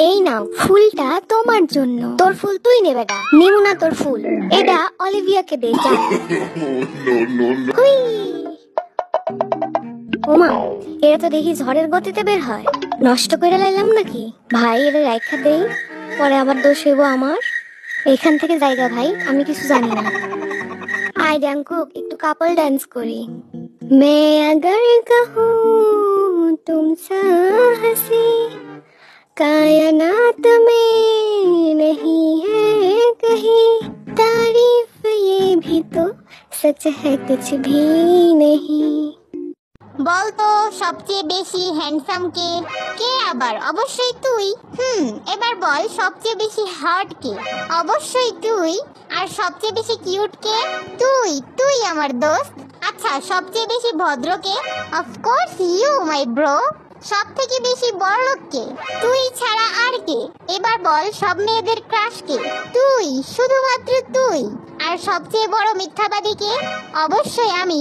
এই নাও ফুলটা তোমার জন্য। তোর ফুল তুই নে বেটা, নিমু না তোর ফুল। এটা অলিভিয়াকে দে যা। ওমা, এরা তো দেখি ঝড়ের গতিতে বের হয়। নষ্ট করে লাইলাম নাকি? ভাই এর রাইখা দেই, পরে আবার দোষ হইব আমার। এখান থেকে জায়গা ভাই, আমি কিছু জানি না। আই জাঙ্কুক, একটু কাপল ডান্স করি। मैं अगर कहूँ तुमसे हंसी कायनात में नहीं है कहीं, तारीफ ये भी तो सच है कुछ भी नहीं। বলতো সবচেয়ে বেশি হ্যান্ডসাম কে? কে আবার? অবশ্যই তুই। এবার বল সবচেয়ে বেশি হট কে? অবশ্যই তুই। আর সবচেয়ে বেশি কিউট কে? তুই। তুই আমার দোস্ত। আচ্ছা, সবচেয়ে বেশি ভদ্র কে? Of course you my bro. সব থেকে বেশি বড়লোক কে? তুই ছাড়া আর কে? এবার বল সব মেয়েদের ক্রাশ কে? তুই, শুধুমাত্র তুই। আর সবচেয়ে বড় মিথ্যাবাদী কে? অবশ্যই আমি।